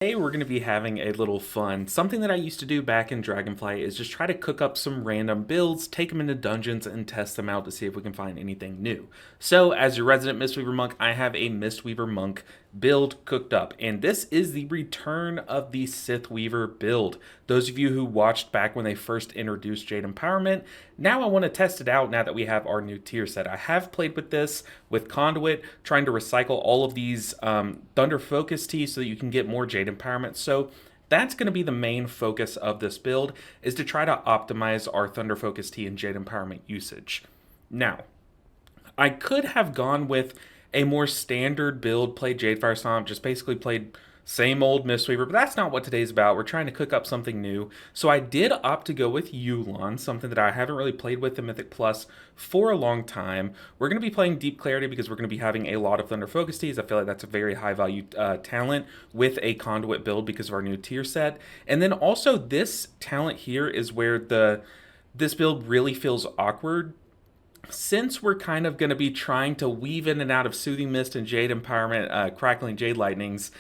Today we're going to be having a little fun. Something that I used to do back in Dragonflight is just try to cook up some random builds, take them into dungeons, and test them out to see if we can find anything new. So, as your resident Mistweaver monk, I have a Mistweaver monk build cooked up, and this is the return of the Sithweaver build. Those of you who watched back when they first introduced Jade Empowerment, now I want to test it out now that we have our new tier set. I have played with this with Conduit, trying to recycle all of these Thunder Focus Teas so that you can get more Jade Empowerment. So that's going to be the main focus of this build, is to try to optimize our Thunder Focus Tea and Jade Empowerment usage. Now, I could have gone with a more standard build, played Jadefire Stomp, just basically played same old Mistweaver, but that's not what today's about. We're trying to cook up something new. So I did opt to go with Yulon, something that I haven't really played with in Mythic Plus for a long time. We're going to be playing Deep Clarity because we're going to be having a lot of Thunder Focus Teas. I feel like that's a very high value talent with a Conduit build because of our new tier set. And then also this talent here is where this build really feels awkward, since we're kind of going to be trying to weave in and out of Soothing Mist and Jade Empowerment, Crackling Jade Lightnings.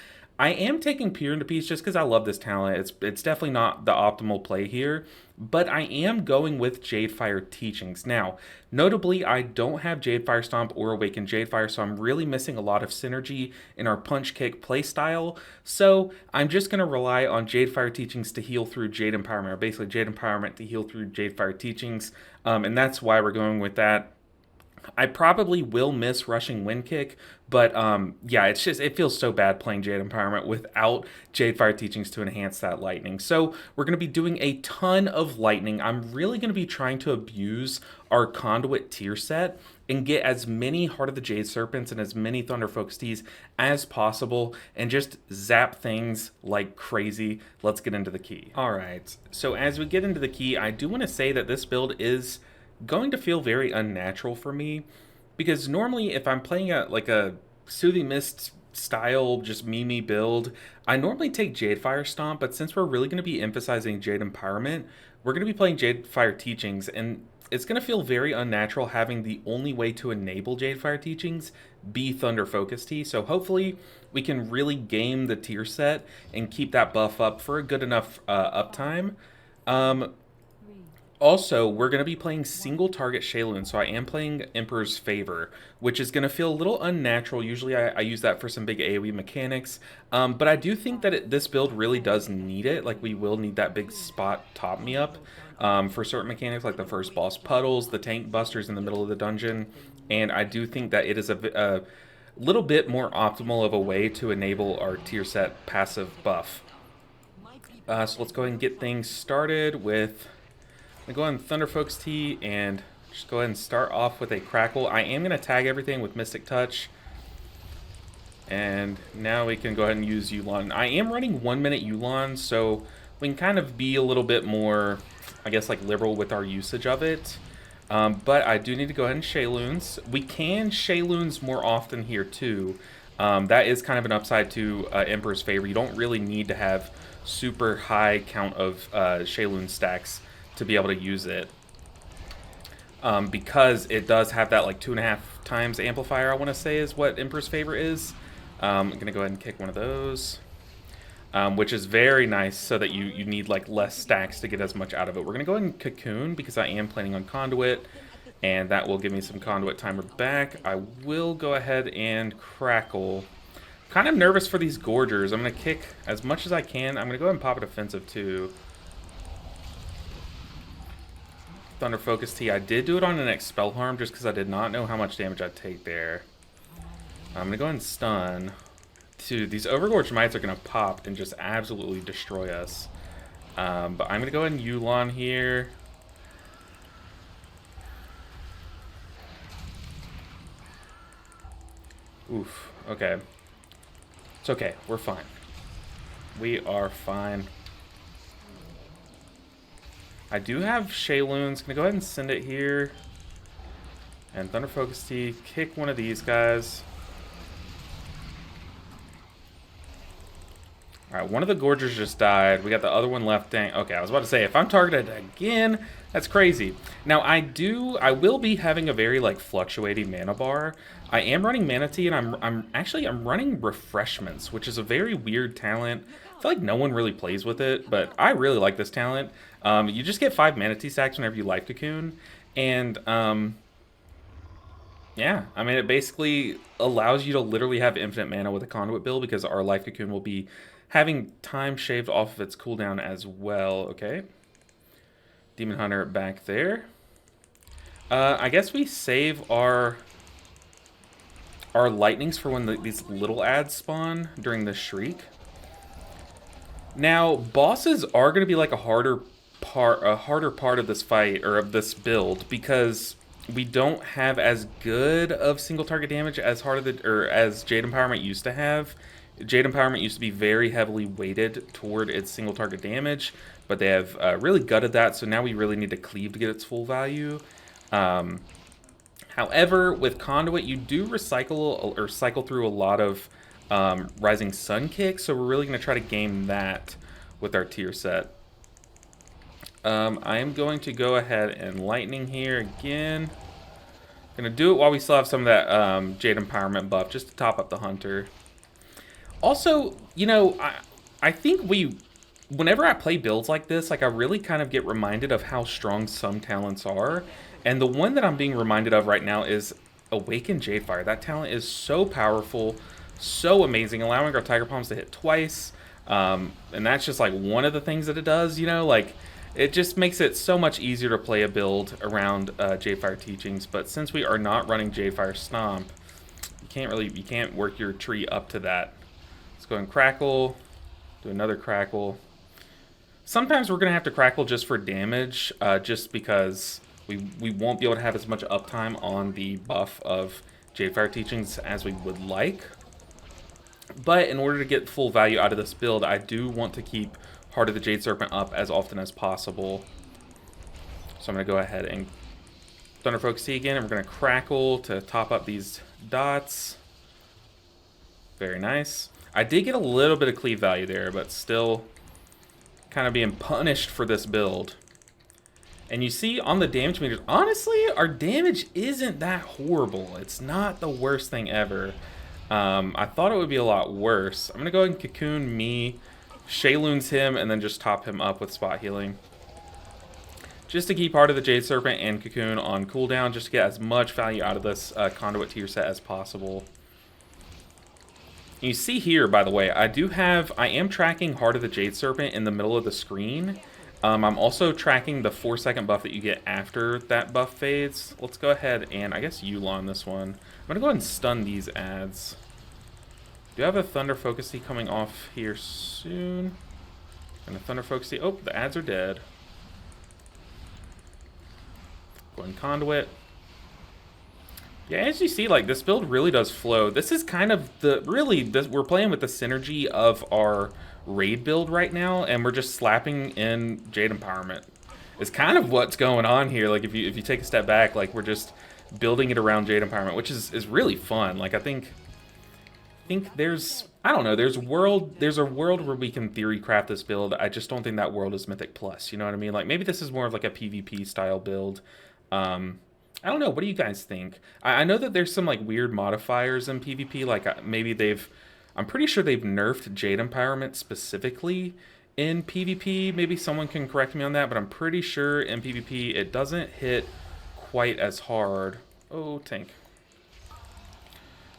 I am taking Peer into Peace just because I love this talent. It's definitely not the optimal play here, but I am going with Jadefire Teachings. Now, notably, I don't have Jadefire Stomp or Awaken Jadefire, so I'm really missing a lot of synergy in our Punch Kick playstyle. So I'm just going to rely on Jadefire Teachings to heal through Jade Empowerment, or basically Jade Empowerment to heal through Jadefire Teachings, and that's why we're going with that. I probably will miss rushing wind kick, but yeah, it feels so bad playing Jade Empowerment without Jadefire Teachings to enhance that lightning. So we're going to be doing a ton of lightning. I'm really going to be trying to abuse our Conduit tier set and get as many Heart of the Jade Serpents and as many Thunder Focus Teas as possible and just zap things like crazy. Let's get into the key. All right, so as we get into the key, I do want to say that this build is going to feel very unnatural for me, because normally if I'm playing a Soothing Mist style just me build, I normally take Jadefire Stomp, but since we're really going to be emphasizing Jade Empowerment, we're going to be playing Jadefire Teachings, and it's going to feel very unnatural having the only way to enable Jadefire Teachings be Thunder Focus Tea. So hopefully we can really game the tier set and keep that buff up for a good enough uptime. Also, we're going to be playing single target Shaylun, so I am playing Emperor's Favor, which is going to feel a little unnatural. Usually I use that for some big AoE mechanics, but I do think that this build really does need it. Like, we will need that big spot top me up for certain mechanics, like the first boss puddles, the tank busters in the middle of the dungeon, and I do think that it is a little bit more optimal of a way to enable our tier set passive buff. So let's go ahead and get things started with... I'm going to go ahead and Thunder Focus Tea and just go ahead and start off with a Crackle. I am going to tag everything with Mystic Touch. And now we can go ahead and use Yulon. I am running 1 minute Yulon, so we can kind of be a little bit more, I guess, like liberal with our usage of it. But I do need to go ahead and Shayloons. We can Shayloons more often here too. That is kind of an upside to Emperor's Favor. You don't really need to have super high count of Shayloon stacks to be able to use it, because it does have that like 2.5 times amplifier, I want to say is what Emperor's Favor is. I'm gonna go ahead and kick one of those, which is very nice, so that you need like less stacks to get as much out of it. We're gonna go ahead and Cocoon because I am planning on Conduit, and that will give me some Conduit timer back. I will go ahead and Crackle. Kind of nervous for these Gorgers. I'm gonna kick as much as I can. I'm gonna go ahead and pop a defensive too. Thunder Focus Tea. I did do it on an Expel Harm just because I did not know how much damage I'd take there. I'm going to go ahead and stun. Dude, these Overgorged Mites are going to pop and just absolutely destroy us. But I'm going to go ahead and Yulon here. Oof. Okay. It's okay. We're fine. We are fine. I do have Shayloons. Gonna go ahead and send it here. And Thunder Focus Tea. Kick one of these guys. Alright, one of the Gorgers just died. We got the other one left. Dang. Okay, I was about to say, if I'm targeted again, that's crazy. Now, I will be having a very, like, fluctuating mana bar. I am running Mana Tea, and I'm running Refreshments, which is a very weird talent. I feel like no one really plays with it, but I really like this talent. You just get 5 Manatee stacks whenever you Life Cocoon, and yeah, I mean, it basically allows you to literally have infinite mana with a conduit build because our Life Cocoon will be having time shaved off of its cooldown as well. Okay. Demon Hunter back there. I guess we save our lightnings for when these little ads spawn during the Shriek. Now, bosses are going to be like a harder part of this fight or of this build because we don't have as good of single target damage as as Jade Empowerment used to have. Jade Empowerment used to be very heavily weighted toward its single target damage, but they have really gutted that, so now we really need to cleave to get its full value. However, with Conduit, you do recycle or cycle through a lot of Rising Sun kicks, so we're really going to try to game that with our tier set. I am going to go ahead and Lightning here again. Going to do it while we still have some of that Jade Empowerment buff, just to top up the Hunter. Also, you know, I think whenever I play builds like this, like I really kind of get reminded of how strong some talents are. And the one that I'm being reminded of right now is Awakened Jadefire. That talent is so powerful, so amazing, allowing our Tiger Palms to hit twice. And that's just like one of the things that it does, you know, like it just makes it so much easier to play a build around Jadefire teachings. But since we are not running Jadefire Stomp, you can't work your tree up to that. Let's go and Crackle, do another Crackle. Sometimes we're going to have to Crackle just for damage, just because we won't be able to have as much uptime on the buff of Jadefire Teachings as we would like. But in order to get full value out of this build, I do want to keep Heart of the Jade Serpent up as often as possible. So I'm going to go ahead and Thunder Focus Tea again, and we're going to Crackle to top up these dots. Very nice. I did get a little bit of cleave value there, but still kind of being punished for this build. And you see on the damage meters, honestly, our damage isn't that horrible. It's not the worst thing ever. I thought it would be a lot worse. I'm going to go ahead and Cocoon me, Shayloons him, and then just top him up with Spot Healing. Just to keep Heart of the Jade Serpent and Cocoon on cooldown, just to get as much value out of this Conduit tier set as possible. You see here, by the way, I am tracking Heart of the Jade Serpent in the middle of the screen. I'm also tracking the 4-second buff that you get after that buff fades. Let's go ahead and, I guess, Eula on this one. I'm going to go ahead and stun these ads. Do I have a Thunder Focus Tea coming off here soon? And a Thunder Focus Tea. Oh, the ads are dead. Go ahead and Conduit. Yeah, as you see, like, this build really does flow. This is kind of we're playing with the synergy of our raid build right now, and we're just slapping in Jade Empowerment. It's kind of what's going on here. Like, if you take a step back, like, we're just building it around Jade Empowerment, which is really fun. Like, I think there's, I don't know, there's a world where we can theory craft this build. I just don't think that world is Mythic Plus, you know what I mean? Like, maybe this is more of like a PvP style build. I don't know. What do you guys think? I know that there's some like weird modifiers in PvP. Like maybe I'm pretty sure they've nerfed Jade Empowerment specifically in PvP. Maybe someone can correct me on that, but I'm pretty sure in PvP it doesn't hit quite as hard. Oh, tank.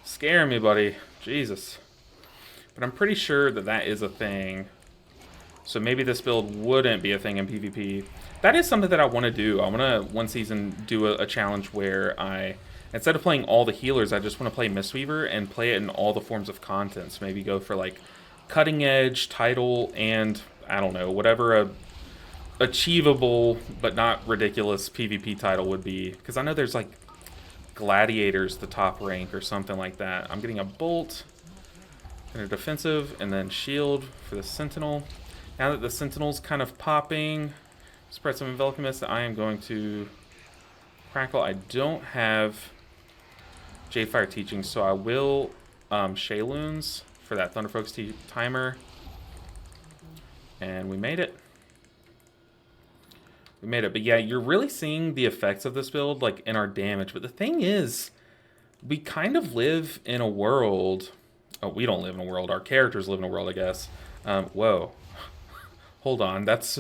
Scare me, buddy. Jesus. But I'm pretty sure that is a thing. So maybe this build wouldn't be a thing in PvP. That is something that I want to do. I want to, one season, do a challenge where instead of playing all the healers, I just want to play Mistweaver and play it in all the forms of content. So maybe go for, like, Cutting Edge, Title, and, I don't know, whatever a achievable but not ridiculous PvP title would be. Because I know there's, like, Gladiator's the top rank or something like that. I'm getting a Bolt, and a Defensive, and then Shield for the Sentinel. Now that the Sentinel's kind of popping, spread some Enveloping Mist, I am going to Crackle. I don't have Jadefire Teaching, so I will Shayloons for that Thunder Focus timer. And we made it. We made it. But yeah, you're really seeing the effects of this build, like, in our damage. But the thing is, we kind of live in a world... Oh, we don't live in a world. Our characters live in a world, I guess. Whoa. Hold on, that's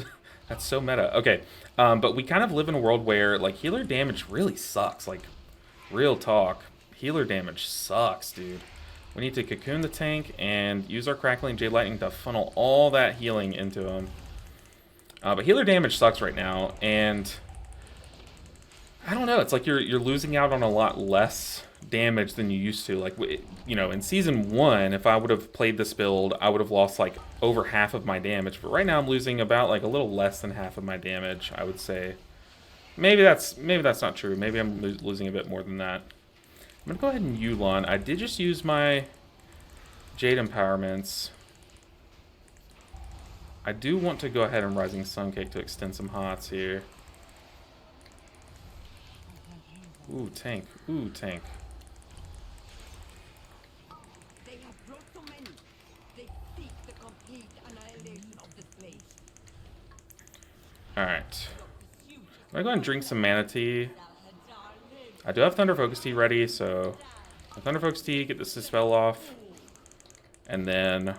so meta. Okay, but we kind of live in a world where like healer damage really sucks. Like, real talk, healer damage sucks, dude. We need to cocoon the tank and use our crackling jade lightning to funnel all that healing into him. But healer damage sucks right now, and I don't know. It's like you're losing out on a lot less damage than you used to. Like, you know, in season 1, if I would have played this build, I would have lost like over half of my damage. But right now, I'm losing about like a little less than half of my damage, I would say. Maybe that's not true. Maybe I'm losing a bit more than that. I'm gonna go ahead and Yulon. I did just use my Jade Empowerments. I do want to go ahead and Rising Sun Cake to extend some hots here. Ooh, tank. Ooh, tank. They have brought so many. They seek the complete annihilation of this place. Alright. I'm gonna go ahead and drink some Mana Tea. I do have Thunder Focus Tea ready, so Thunder Focus Tea, get this spell off. And then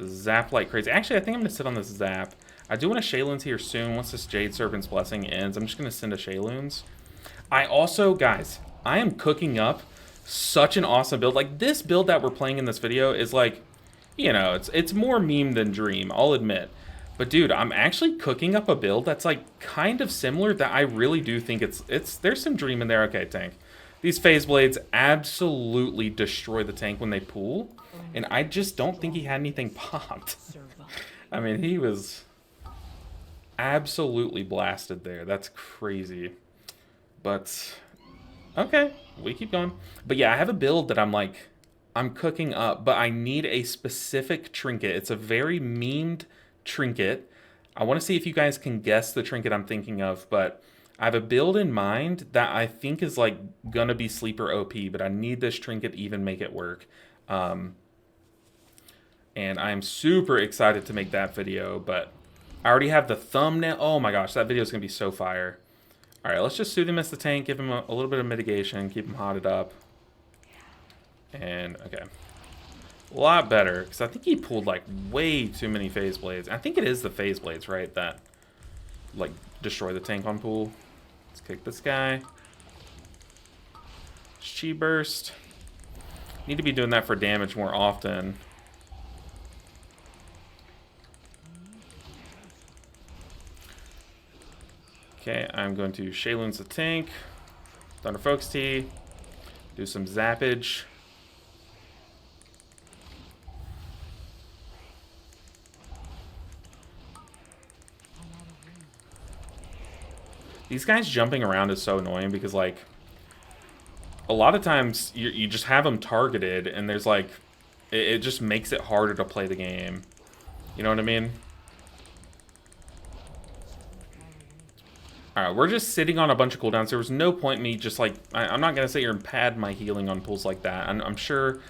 zap like crazy. Actually, I think I'm gonna sit on this zap. I do want a Shayloons here soon. Once this Jade Serpent's Blessing ends, I'm just gonna send a Shayloons. I also, guys, I am cooking up such an awesome build. Like, this build that we're playing in this video is like, you know, it's more meme than dream, I'll admit. But dude, I'm actually cooking up a build that's like kind of similar that I really do think there's some dream in there. Okay, tank. These phase blades absolutely destroy the tank when they pull, and I just don't think he had anything popped. I mean, he was absolutely blasted there. That's crazy. But okay, we keep going. But yeah, I have a build that I'm cooking up, but I need a specific trinket. It's a very memed trinket. I want to see if you guys can guess the trinket I'm thinking of, but I have a build in mind that I think is like gonna be sleeper OP, but I need this trinket to even make it work. And I'm super excited to make that video, but I already have the thumbnail. Oh my gosh, that video is gonna be so fire. All right, let's just Soothe him as the tank, give him a little bit of mitigation, keep him hotted up. And okay. A lot better, because I think he pulled like way too many phase blades. I think it is the phase blades, right, that like destroy the tank on pool. Let's kick this guy. Chi burst. Need to be doing that for damage more often. Okay, I'm going to Shayloons the tank. Thunder Focus Tea. Do some zappage. These guys jumping around is so annoying because, like, a lot of times you just have them targeted and there's, like, it just makes it harder to play the game. You know what I mean? Alright, we're just sitting on a bunch of cooldowns. There was no point in me just, like, I'm not going to sit here and pad my healing on pulls like that. I'm sure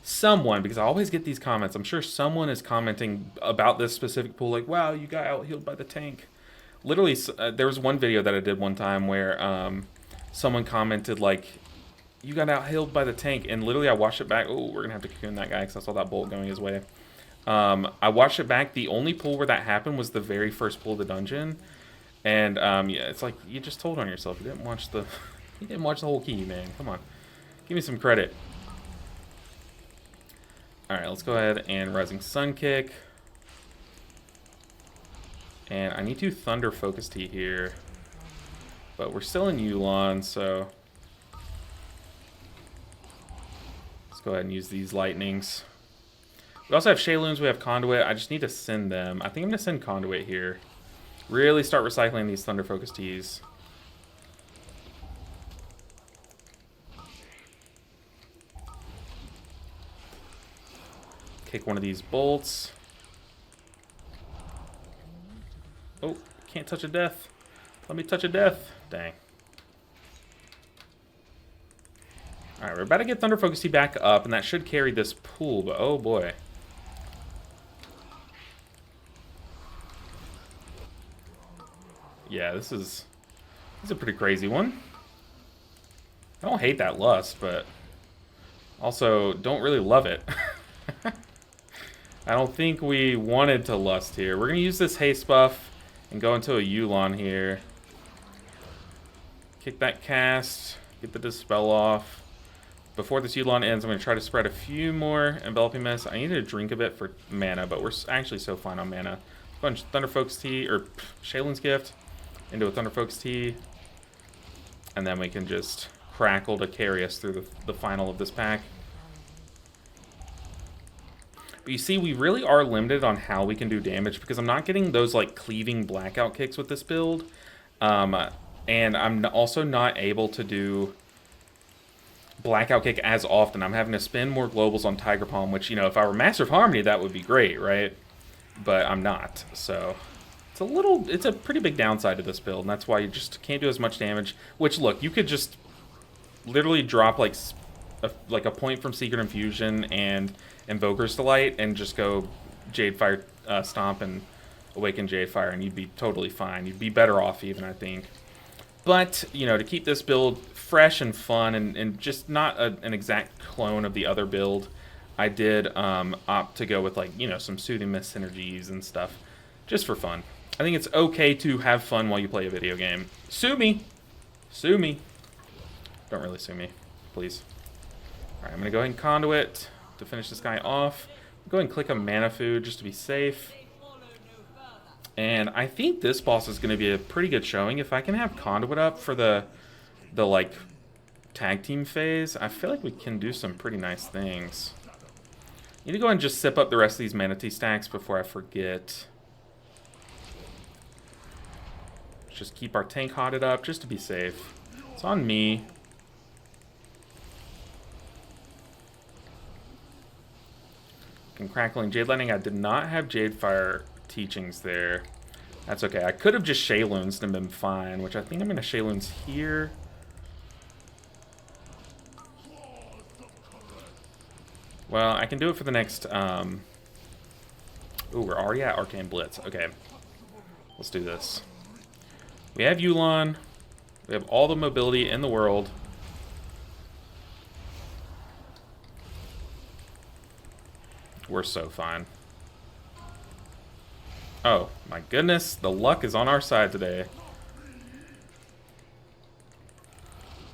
someone, because I always get these comments, I'm sure someone is commenting about this specific pull, like, wow, you got out-healed by the tank. Literally, there was one video that I did one time where someone commented, like, you got out-healed by the tank, and literally I watched it back. Oh, we're going to have to cocoon that guy because I saw that bolt going his way. I watched it back. The only pull where that happened was the very first pull of the dungeon. And, yeah, it's like, you just told on yourself. You didn't watch the whole key, man. Come on. Give me some credit. Alright, let's go ahead and Rising Sun Kick. And I need to Thunder Focus Tea here. But we're still in Yulon, so let's go ahead and use these lightnings. We also have Shayloons, we have Conduit. I just need to send them. I think I'm going to send Conduit here. Really start recycling these Thunder Focus Teas. Kick one of these bolts. Oh, can't touch a death. Let me touch a death. Dang. Alright, we're about to get Thunder Focus Tea back up, and that should carry this pool, but oh boy. Yeah, this is a pretty crazy one. I don't hate that lust, but also don't really love it. I don't think we wanted to lust here. We're going to use this haste buff and go into a Yulon here. Kick that cast. Get the dispel off. Before this Yulon ends, I'm going to try to spread a few more enveloping mist. I need to drink a bit for mana, but we're actually so fine on mana. Bunch of Thunderfolk's Tea, or Shaylun's Gift, into a Thunderfolk's Tea. And then we can just crackle to carry us through the final of this pack. But you see, we really are limited on how we can do damage because I'm not getting those like cleaving blackout kicks with this build. And I'm also not able to do blackout kick as often. I'm having to spend more globals on Tiger Palm, which, you know, if I were Master of Harmony, that would be great, right? But I'm not, so it's a pretty big downside to this build, and that's why you just can't do as much damage. Which, look, you could just literally drop like a point from Secret Infusion and Invoker's Delight and just go Jadefire Stomp and Awaken Jadefire, and you'd be totally fine. You'd be better off even, I think. But, you know, to keep this build fresh and fun and just not an exact clone of the other build, I did opt to go with, like, you know, some Soothing Mist synergies and stuff just for fun. I think it's okay to have fun while you play a video game. Sue me! Sue me. Don't really sue me, please. Alright, I'm going to go ahead and conduit to finish this guy off. Go ahead and click a mana food just to be safe. And I think this boss is going to be a pretty good showing. If I can have conduit up for the like tag team phase, I feel like we can do some pretty nice things. Need to go ahead and just sip up the rest of these mana tea stacks before I forget. Let's just keep our tank hotted up just to be safe. It's on me. And Crackling Jade Lightning. I did not have Jadefire teachings there. That's okay. I could have just Shayluns and been fine, which I think I'm going to Shayluns here. Well, I can do it for the next... Ooh, we're already at Arcane Blitz. Okay. Let's do this. We have Yulon. We have all the mobility in the world. We're so fine. Oh, my goodness. The luck is on our side today.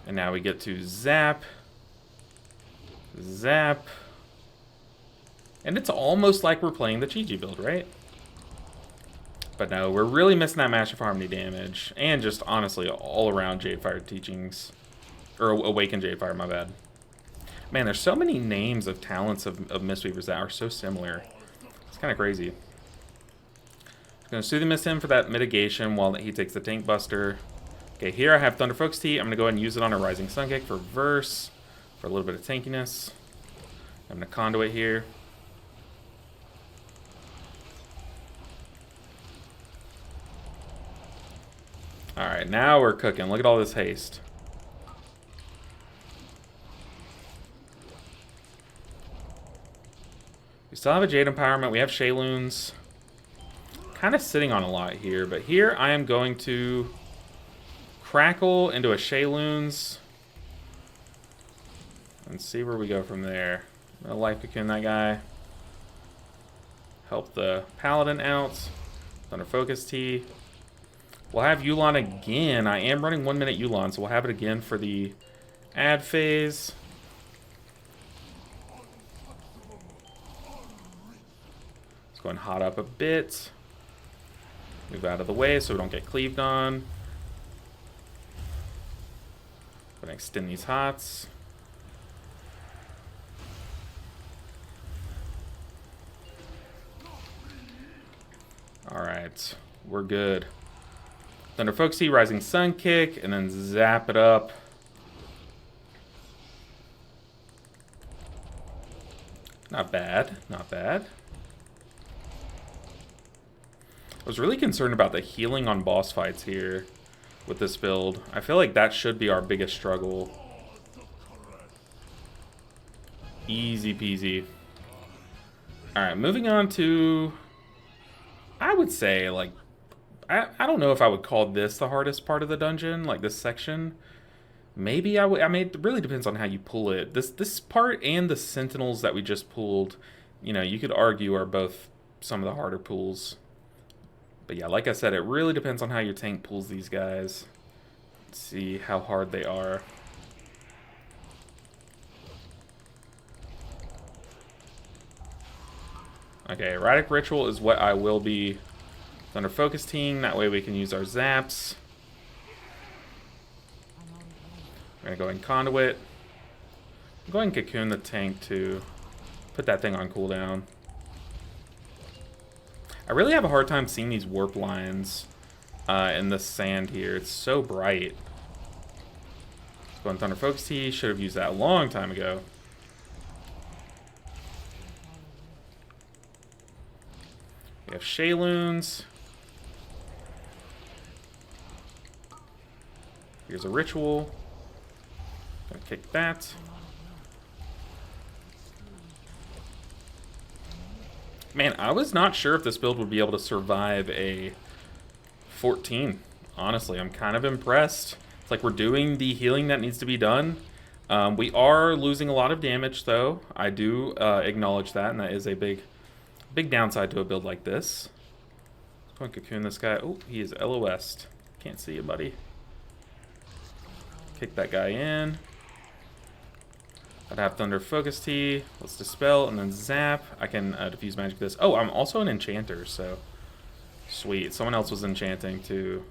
And now we get to zap. Zap. And it's almost like we're playing the Chi-Chi build, right? But no, we're really missing that Master of Harmony damage. And just, honestly, all-around Jadefire teachings. Or Awaken Jadefire, my bad. Man, there's so many names of talents of Mistweavers that are so similar. It's kind of crazy. Going to Soothing Mist him for that mitigation while he takes the Tank Buster. Okay, here I have Thunderfolk's Tea. I'm going to go ahead and use it on a Rising Sun Kick for Verse. For a little bit of tankiness. I'm going to Conduit here. Alright, now we're cooking. Look at all this haste. We still have a Jade Empowerment. We have Shayluns. Kind of sitting on a lot here, but here I am going to Crackle into a Shayluns and see where we go from there. I'm gonna Life Cocoon that guy. Help the Paladin out. Thunder Focus Tea. We'll have Yulon again. I am running 1 minute Yulon, so we'll have it again for the ad phase. Let's go and hot up a bit. Move out of the way so we don't get cleaved on. Gonna extend these hots. Alright, we're good. Thunder Folksy, Rising Sun Kick, and then zap it up. Not bad, not bad. I was really concerned about the healing on boss fights here with this build. I feel like that should be our biggest struggle. Easy peasy. Alright, moving on to... I would say, like... I don't know if I would call this the hardest part of the dungeon, like this section. Maybe I would... I mean, it really depends on how you pull it. This part and the sentinels that we just pulled you know, you could argue are both some of the harder pulls. But yeah, like I said, it really depends on how your tank pulls these guys. Let's see how hard they are. Okay, Erratic Ritual is what I will be Thunder Focus team. That way we can use our zaps. We're going to go in Conduit. I'm going to Cocoon the tank to put that thing on cooldown. I really have a hard time seeing these warp lines in the sand here. It's so bright. Let's go in Thunder Focus T. Should have used that a long time ago. We have Shayloons. Here's a Ritual. Gonna kick that. Man, I was not sure if this build would be able to survive a 14. Honestly, I'm kind of impressed. It's like we're doing the healing that needs to be done. We are losing a lot of damage, though. I do acknowledge that, and that is a big downside to a build like this. Let's go and Cocoon this guy. Oh, he is LOS'd. Can't see you, buddy. Kick that guy in. I'd have Thunder Focus Tea. Let's Dispel and then Zap. I can diffuse magic this. Oh, I'm also an enchanter, so sweet. Someone else was enchanting too.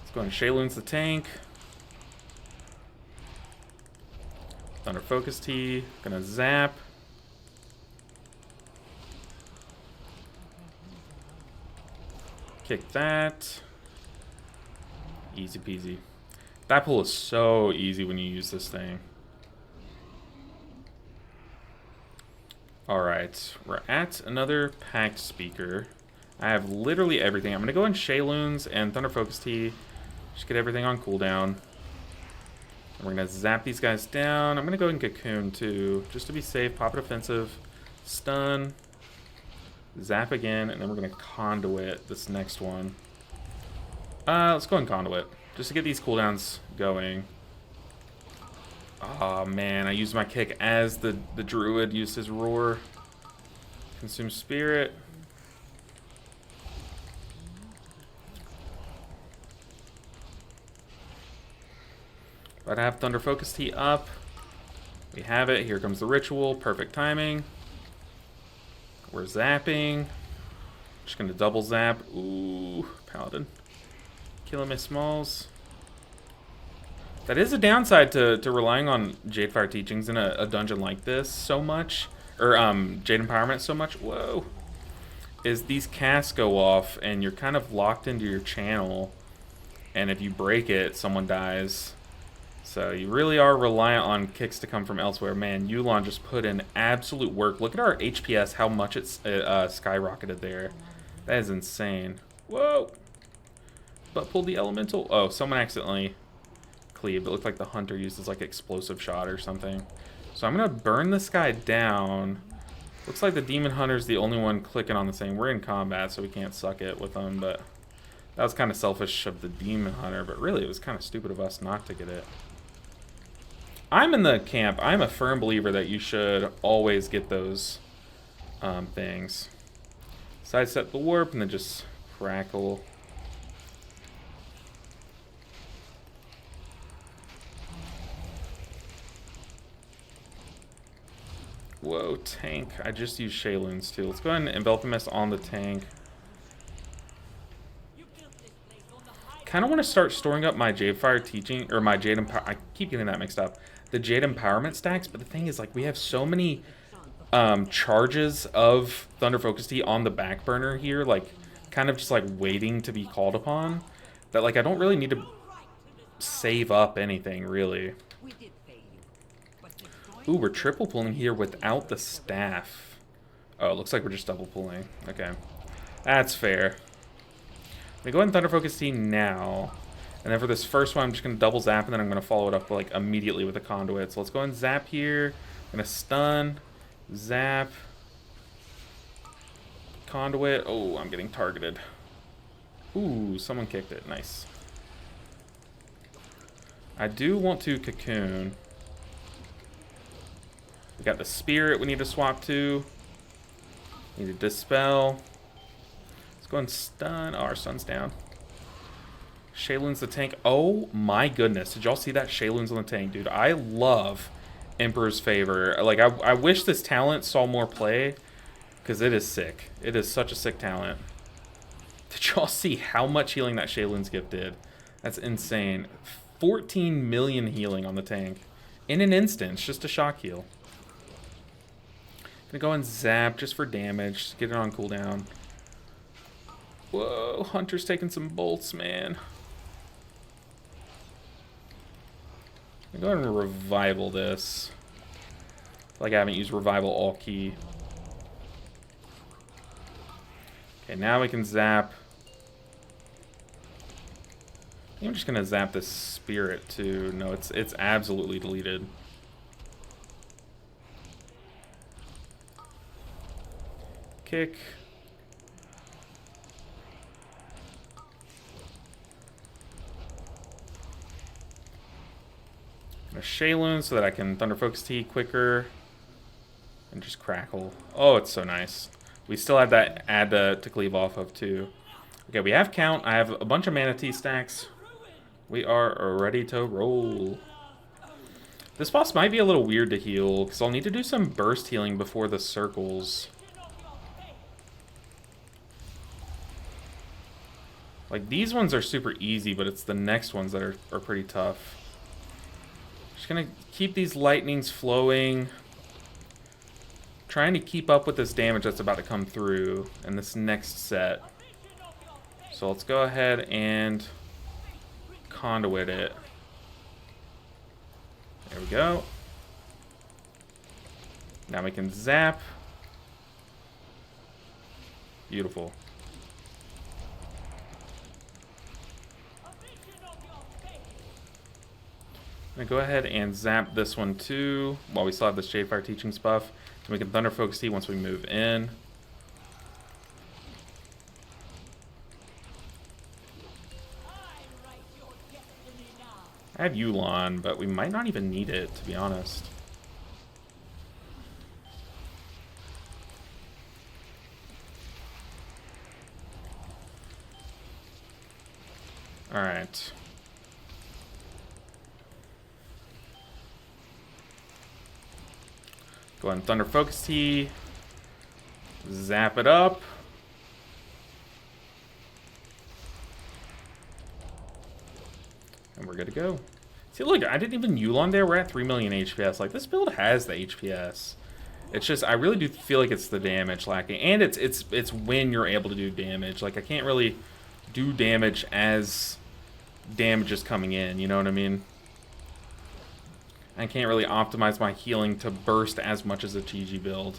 Let's go and Shayloon's the tank. Thunder Focus Tea. Gonna Zap. Kick that. Easy peasy. That pull is so easy when you use this thing. Alright, we're at another packed speaker. I have literally everything. I'm going to go in Shayloons and Thunder Focus Tea. Just get everything on cooldown. And we're going to zap these guys down. I'm going to go in Cocoon too, just to be safe. Pop it offensive. Stun. Zap again, and then we're going to Conduit this next one. Let's go in Conduit, just to get these cooldowns going. Oh man, I used my kick as the Druid used his Roar. Consume Spirit. But I have Thunder Focus Tea up. We have it. Here comes the Ritual. Perfect timing. We're zapping. Just gonna double zap. Ooh, Paladin. Killing my Smalls. That is a downside to relying on Jadefire Teachings in a dungeon like this so much. Or Jade Empowerment so much. Whoa. Is these casts go off and you're kind of locked into your channel. And if you break it, someone dies. So you really are reliant on kicks to come from elsewhere. Man, Yulon just put in absolute work. Look at our HPS, how much it's skyrocketed there. That is insane. Whoa! But pulled the elemental. Oh, someone accidentally cleaved. It looked like the hunter used his like explosive shot or something. So I'm gonna burn this guy down. Looks like the demon hunter's the only one clicking on the thing. We're in combat, so we can't suck it with them. But that was kind of selfish of the demon hunter. But really, it was kind of stupid of us not to get it. I'm in the camp. I'm a firm believer that you should always get those things. Sidestep the warp and then just crackle. Whoa, tank. I just used Shayloons too. Let's go ahead and envelop the mist on the tank. Kind of want to start storing up my Jadefire Teaching, or my Jade Empower. I keep getting that mixed up. The Jade Empowerment stacks, but the thing is, like, we have so many charges of Thunder Focus Tea on the back burner here, like, kind of just like waiting to be called upon, that like I don't really need to save up anything really. Ooh, we're triple pulling here without the staff. Oh, it looks like we're just double pulling. Okay, that's fair. We go ahead and Thunder Focus Tea now. And then for this first one, I'm just going to double zap, and then I'm going to follow it up like immediately with a conduit. So let's go ahead and zap here. I'm going to stun, zap, conduit. Oh, I'm getting targeted. Ooh, someone kicked it. Nice. I do want to cocoon. We got the spirit we need to swap to. Need to dispel. Let's go and stun. Oh, our stun's down. Shaylun's the tank. Oh my goodness. Did y'all see that? Shaylun's on the tank, dude. I love Emperor's Favor. Like, I wish this talent saw more play, because it is sick. It is such a sick talent. Did y'all see how much healing that Shaylun's gift did? That's insane. 14 million healing on the tank. In an instant. It's just a shock heal. Gonna go and zap just for damage. Get it on cooldown. Whoa, Hunter's taking some bolts, man. I'm gonna go ahead and revival this. Like I haven't used revival all key. Okay, now we can zap. I think I'm just gonna zap this spirit too. No, it's absolutely deleted. Kick. A Shaylun so that I can Thunder Focus Tea quicker. And just crackle. Oh, it's so nice. We still have that add to cleave off of too. Okay, we have count. I have a bunch of mana tea stacks. We are ready to roll. This boss might be a little weird to heal, because I'll need to do some burst healing before the circles. Like, these ones are super easy, but it's the next ones that are pretty tough. Just gonna keep these lightnings flowing. Trying to keep up with this damage that's about to come through in this next set. So let's go ahead and conduit it. There we go. Now we can zap. Beautiful. I'm gonna go ahead and zap this one too while we still have this Jadefire Teachings buff. So we can Thunder Focus Tea once we move in. I have Yulon, but we might not even need it, to be honest. Alright. Go ahead and Thunder Focus Tea. Zap it up. And we're good to go. See, look, I didn't even Yulon there. We're at 3 million HPS. Like, this build has the HPS. It's just, I really do feel like it's the damage lacking. And it's when you're able to do damage. Like, I can't really do damage as damage is coming in. You know what I mean? I can't really optimize my healing to burst as much as a GG build.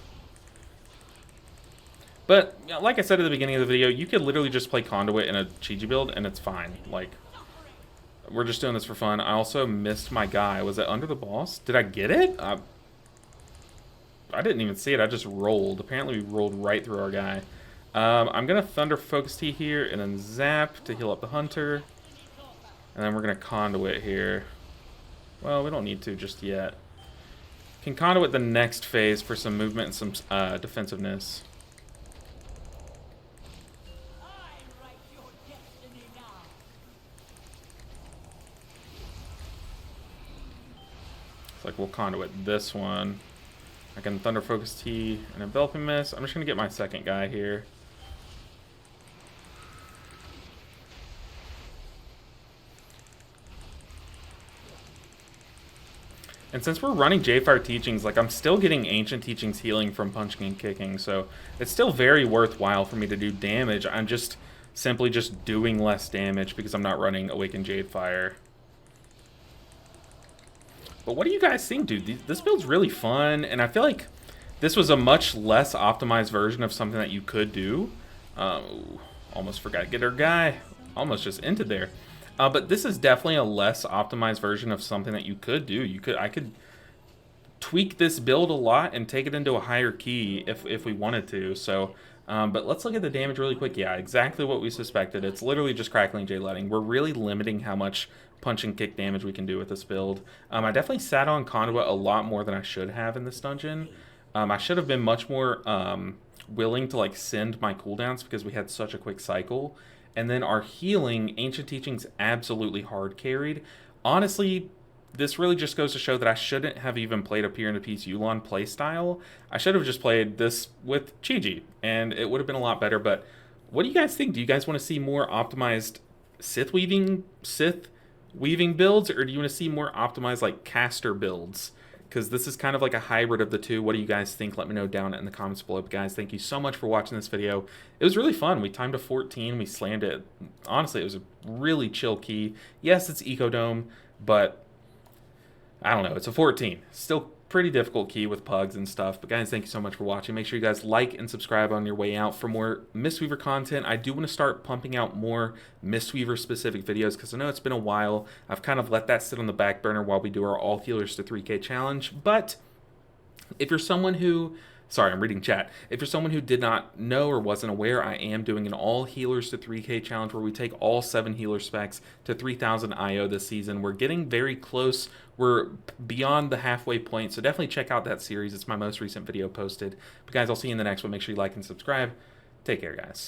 But, like I said at the beginning of the video, you could literally just play Conduit in a GG build, and it's fine. Like, we're just doing this for fun. I also missed my guy. Was it under the boss? Did I get it? I didn't even see it. I just rolled. Apparently, we rolled right through our guy. I'm going to Thunder Focus Tea here, and then Zap to heal up the Hunter. And then we're going to Conduit here. Well, we don't need to just yet. Can Conduit the next phase for some movement and some defensiveness. It's like we'll Conduit this one. I can Thunder Focus Tea and Enveloping Mist. I'm just going to get my second guy here. And since we're running Jadefire Teachings, like, I'm still getting Ancient Teachings healing from punching and kicking, so it's still very worthwhile for me to do damage. I'm just simply just doing less damage because I'm not running Awakened Jadefire. But what do you guys think, dude? This build's really fun, and I feel like this was a much less optimized version of something that you could do. Almost forgot to get our guy. Almost just ended there. But this is definitely a less optimized version of something that you could do. I could tweak this build a lot and take it into a higher key if we wanted to. So But let's look at the damage really quick. Yeah, exactly what we suspected. It's literally just crackling J letting. We're really limiting how much punch and kick damage we can do with this build. I definitely sat on conduit a lot more than I should have in this dungeon. I should have been much more willing to like send my cooldowns because we had such a quick cycle. And then our healing, Ancient Teachings absolutely hard carried. Honestly, this really just goes to show that I shouldn't have even played a Peer into Peace Yulon playstyle. I should have just played this with Chi-Ji, and it would have been a lot better. But what do you guys think? Do you guys want to see more optimized Sith weaving builds, or do you want to see more optimized like caster builds? Because this is kind of like a hybrid of the two. What do you guys think? Let me know down in the comments below. But guys, thank you so much for watching this video. It was really fun. We timed to 14. We slammed it. Honestly, it was a really chill key. Yes, it's Ecodome, but I don't know. It's a 14. Still pretty difficult key with pugs and stuff. But guys, thank you so much for watching. Make sure you guys like and subscribe on your way out for more Mistweaver content. I do want to start pumping out more Mistweaver specific videos because I know it's been a while. I've kind of let that sit on the back burner while we do our all healers to 3K challenge. But if you're someone who, sorry, I'm reading chat. If you're someone who did not know or wasn't aware, I am doing an all healers to 3K challenge where we take all 7 healer specs to 3,000 IO this season. We're getting very close. We're beyond the halfway point, so definitely check out that series. It's my most recent video posted. But guys, I'll see you in the next one. Make sure you like and subscribe. Take care, guys.